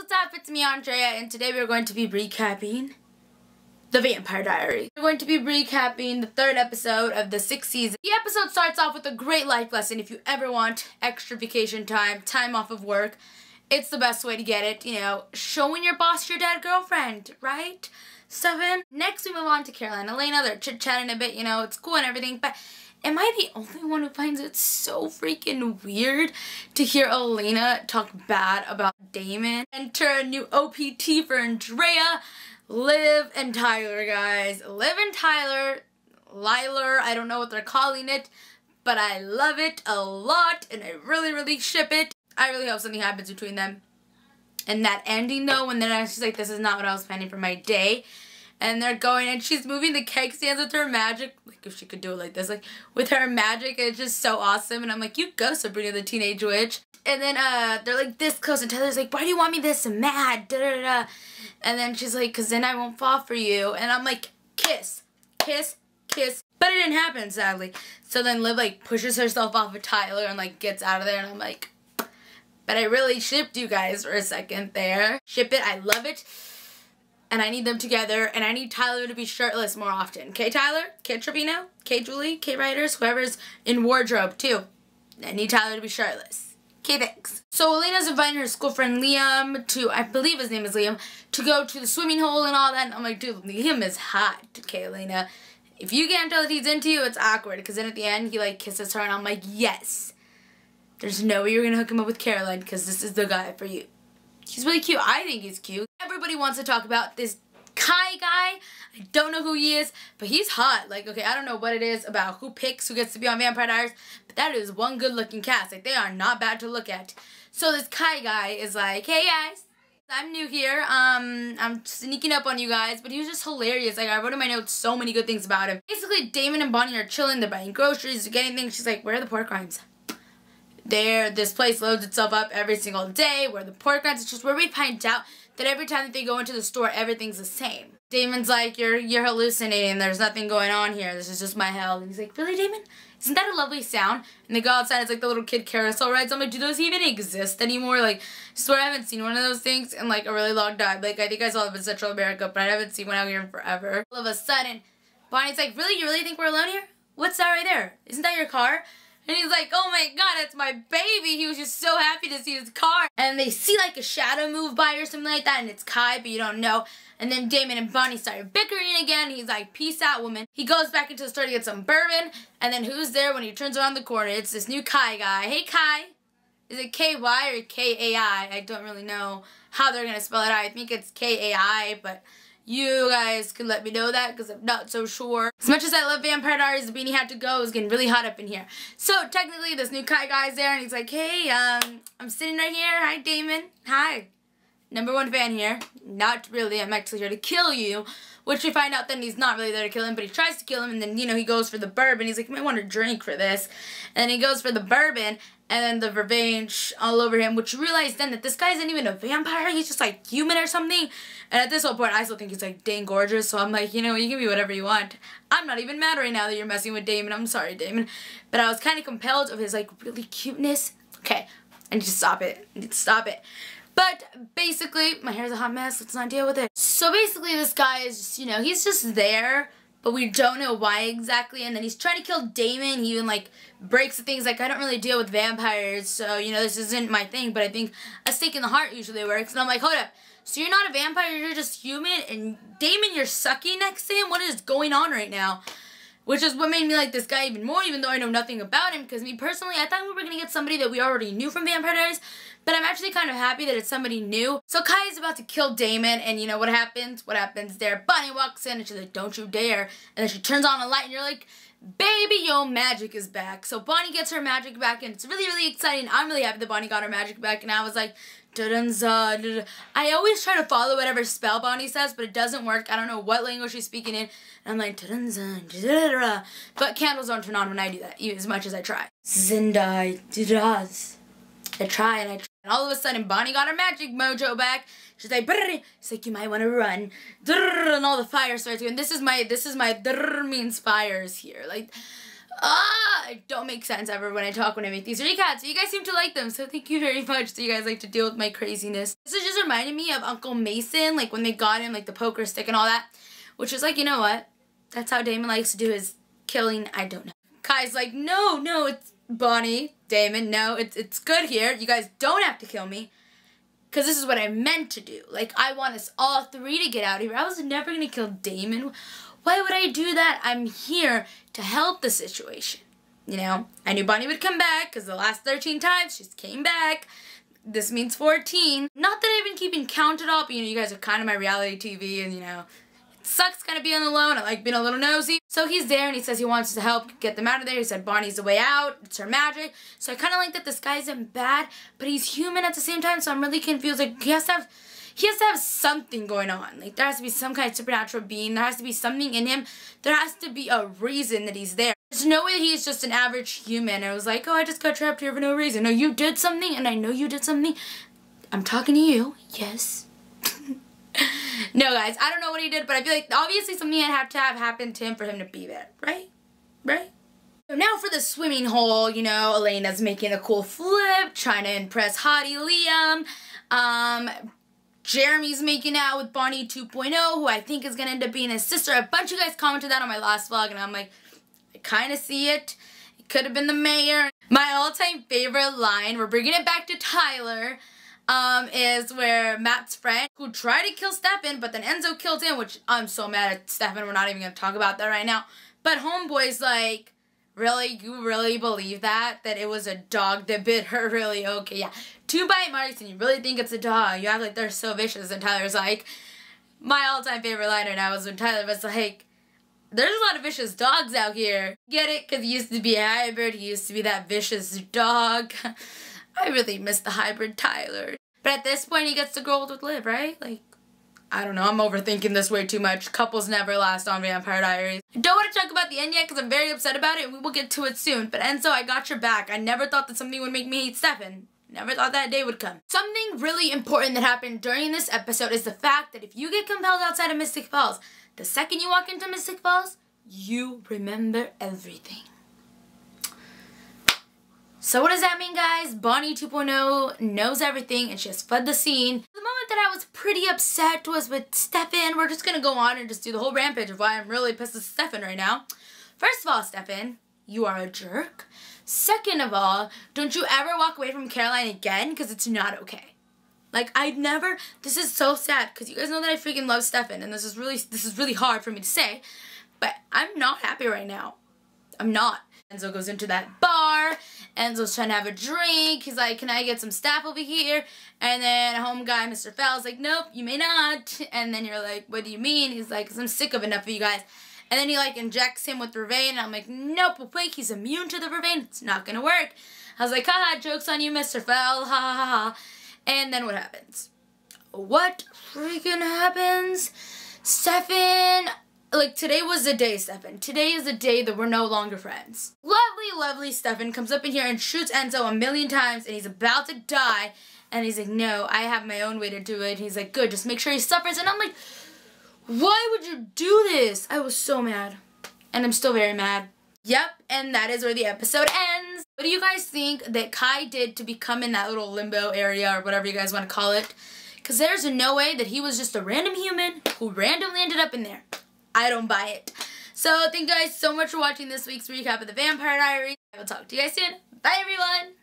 what's up? It's me, Andrea, and today we're going to be recapping The Vampire Diaries. We're going to be recapping the 3rd episode of the 6th season. The episode starts off with a great life lesson. If you ever want extra vacation time, time off of work, it's the best way to get it. You know, showing your boss your dead girlfriend, right? 7. Next we move on to Caroline and Elena. They're chit-chatting a bit, you know, it's cool and everything, but am I the only one who finds it so freaking weird to hear Elena talk bad about Damon? Enter a new OPT for Andrea, Liv and Tyler, guys. Liv and Tyler, Liler, I don't know what they're calling it, but I love it a lot and I really, really ship it. I really hope something happens between them. And that ending though, when then she's like, this is not what I was planning for my day. And they're going, and she's moving the cake stands with her magic. Like, if she could do it like this, like, with her magic, it's just so awesome. And I'm like, you go, Sabrina the Teenage Witch. And then, they're like this close, and Tyler's like, why do you want me this mad? Da da da. And then she's like, cause then I won't fall for you. And I'm like, kiss, kiss, kiss. But it didn't happen, sadly. So then Liv, like, pushes herself off of Tyler and, like, gets out of there. And I'm like, but I really shipped you guys for a second there. Ship it, I love it. And I need them together, and I need Tyler to be shirtless more often. Okay, Tyler? Okay, Trevino? Okay, Julie? Okay, writers? Whoever's in wardrobe, too. I need Tyler to be shirtless. Okay, thanks. So Elena's inviting her school friend Liam to, I believe his name is Liam, to go to the swimming hole and all that. And I'm like, dude, Liam is hot. Okay, Elena. If you can't tell that he's into you, it's awkward. Because then at the end, he, like, kisses her, and I'm like, yes. There's no way you're going to hook him up with Caroline, because this is the guy for you. He's really cute. I think he's cute. Everybody wants to talk about this Kai guy. I don't know who he is, but he's hot. Like, okay, I don't know what it is about who picks who gets to be on Vampire Diaries, but that is one good-looking cast. Like, they are not bad to look at. So this Kai guy is like, hey, guys, I'm new here. I'm sneaking up on you guys, but he was just hilarious. Like, I wrote in my notes so many good things about him. Basically, Damon and Bonnie are chilling. They're buying groceries, they're getting things. She's like, where are the pork rinds? This place loads itself up every single day. Where the pork rinds, it's just where we find out that every time that they go into the store, everything's the same. Damon's like, you're hallucinating. There's nothing going on here. This is just my hell. And he's like, really, Damon? Isn't that a lovely sound? And they go outside. It's like the little kid carousel rides. I'm like, do those even exist anymore? Like, I swear I haven't seen one of those things in like a really long time. Like, I think I saw them in Central America, but I haven't seen one out here in forever. All of a sudden, Bonnie's like, really? You really think we're alone here? What's that right there? Isn't that your car? And he's like, oh my god, it's my baby. He was just so happy to see his car. And they see like a shadow move by or something like that, and it's Kai, but you don't know. And then Damon and Bonnie started bickering again. He's like, peace out, woman. He goes back into the store to get some bourbon. And then who's there when he turns around the corner? It's this new Kai guy. Hey, Kai. Is it K-Y or K-A-I? I don't really know how they're going to spell it out. I think it's K-A-I, but you guys can let me know that because I'm not so sure. As much as I love Vampire Diaries, the beanie had to go. It was getting really hot up in here. So technically this new Kai guy's there and he's like, hey, I'm sitting right here. Hi, Damon. Hi. #1 fan here. Not really. I'm actually here to kill you. Which we find out then he's not really there to kill him, but he tries to kill him, and then, you know, he goes for the bourbon. He's like, you might want to drink for this. And then he goes for the bourbon, and then the revenge all over him, which you realize then that this guy isn't even a vampire. He's just, like, human or something. And at this whole point, I still think he's, like, dang gorgeous. So I'm like, you know, you can be whatever you want. I'm not even mad right now that you're messing with Damon. I'm sorry, Damon. But I was kind of compelled of his, like, really cuteness. Okay, I need to stop it. I need to stop it. But basically, my hair's a hot mess. Let's not deal with it. So basically, this guy is just, you know, he's just there, but we don't know why exactly. And then he's trying to kill Damon. He even, like, breaks the things. Like, I don't really deal with vampires, so, you know, this isn't my thing. But I think a stake in the heart usually works. And I'm like, hold up. So you're not a vampire, you're just human? And Damon, you're sucking next to him? What is going on right now? Which is what made me like this guy even more, even though I know nothing about him. Because me personally, I thought we were going to get somebody that we already knew from Vampire Diaries. But I'm actually kind of happy that it's somebody new. So Kai is about to kill Damon, and you know what happens? What happens there? Bonnie walks in, and she's like, don't you dare. And then she turns on a light, and you're like, baby, your magic is back. So Bonnie gets her magic back, and it's really, really exciting. I'm really happy that Bonnie got her magic back, and I was like, da-dun-za. I always try to follow whatever spell Bonnie says, but it doesn't work. I don't know what language she's speaking in. And I'm like, da-dun-za, da-da-da-da. But candles don't turn on when I do that, as much as I try. Zindai, da-daz. I try and I try. And all of a sudden, Bonnie got her magic mojo back. She's like, brrr. She's like, you might want to run. Drrr, and all the fire starts going. This is my drrr means fires here. Like, it don't make sense ever when I make these recaps. So you guys seem to like them, so thank you very much. So you guys like to deal with my craziness. This is just a reminded me of Uncle Mason, like when they got him like the poker stick and all that, which is like, you know what? That's how Damon likes to do his killing. I don't know. Kai's like, no, it's Bonnie, Damon, no, it's good here. You guys don't have to kill me. Because this is what I meant to do. Like, I want us all three to get out of here. I was never going to kill Damon. Why would I do that? I'm here to help the situation. You know, I knew Bonnie would come back because the last 13 times she's came back. This means 14. Not that I've been keeping count at all, but you know, you guys are kind of my reality TV and you know, it sucks kind of being alone. I like being a little nosy. So he's there and he says he wants to help get them out of there. He said Bonnie's the way out. It's her magic. So I kind of like that this guy isn't bad, but he's human at the same time. So I'm really confused. Like he has to have something going on. Like there has to be some kind of supernatural being. There has to be something in him. There has to be a reason that he's there. There's no way he's just an average human. I was like, oh, I just got trapped here for no reason. No, you did something, and I know you did something. I'm talking to you. Yes. No, guys, I don't know what he did, but I feel like obviously something had to have happened to him for him to be there. Right? Right? So now for the swimming hole, you know, Elena's making a cool flip, trying to impress hottie Liam. Jeremy's making out with Bonnie 2.0, who I think is going to end up being his sister. A bunch of you guys commented that on my last vlog, and I'm like, I kind of see it. It could have been the mayor. My all-time favorite line, we're bringing it back to Tyler, is where Matt's friend, who tried to kill Stefan, but then Enzo killed him, which I'm so mad at Stefan. We're not even going to talk about that right now. But Homeboy's like, really? You really believe that? That it was a dog that bit her? Really? Okay, yeah. 2 bite marks and you really think it's a dog. You act like they're so vicious. And Tyler's like, my all-time favorite line right now is when Tyler was like, there's a lot of vicious dogs out here. Get it? Because he used to be a hybrid. He used to be that vicious dog. I really miss the hybrid Tyler. But at this point, he gets to grow old with Liv, right? Like, I don't know. I'm overthinking this way too much. Couples never last on Vampire Diaries. Don't want to talk about the end yet because I'm very upset about it and we will get to it soon. But Enzo, I got your back. I never thought that something would make me hate Stefan. Never thought that day would come. Something really important that happened during this episode is the fact that if you get compelled outside of Mystic Falls, the second you walk into Mystic Falls, you remember everything. So what does that mean, guys? Bonnie 2.0 knows everything and she has fled the scene. The moment that I was pretty upset was with Stefan. We're just gonna go on and just do the whole rampage of why I'm really pissed at Stefan right now. First of all, Stefan, you are a jerk. Second of all, don't you ever walk away from Caroline again, because it's not okay. Like, I'd never, this is so sad, because you guys know that I freaking love Stefan, and this is really hard for me to say, but I'm not happy right now. I'm not. Enzo goes into that bar, Enzo's trying to have a drink, he's like, can I get some staff over here? And then home guy, Mr. Fell's like, nope, you may not. And then you're like, what do you mean? He's like, 'cause I'm sick of enough of you guys. And then he like injects him with Vervain, and I'm like, nope, wait, he's immune to the Vervain. It's not gonna work. I was like, haha, joke's on you, Mr. Fell, ha ha ha. And then what happens? What freaking happens? Stefan, like today was the day, Stefan. Today is the day that we're no longer friends. Lovely, lovely Stefan comes up in here and shoots Enzo 1,000,000 times, and he's about to die. And he's like, no, I have my own way to do it. And he's like, good, just make sure he suffers. And I'm like, why would you do this? I was so mad. And I'm still very mad. Yep, and that is where the episode ends. What do you guys think that Kai did to become in that little limbo area or whatever you guys want to call it? Because there's no way that he was just a random human who randomly ended up in there. I don't buy it. So thank you guys so much for watching this week's recap of the Vampire Diaries. I will talk to you guys soon. Bye, everyone.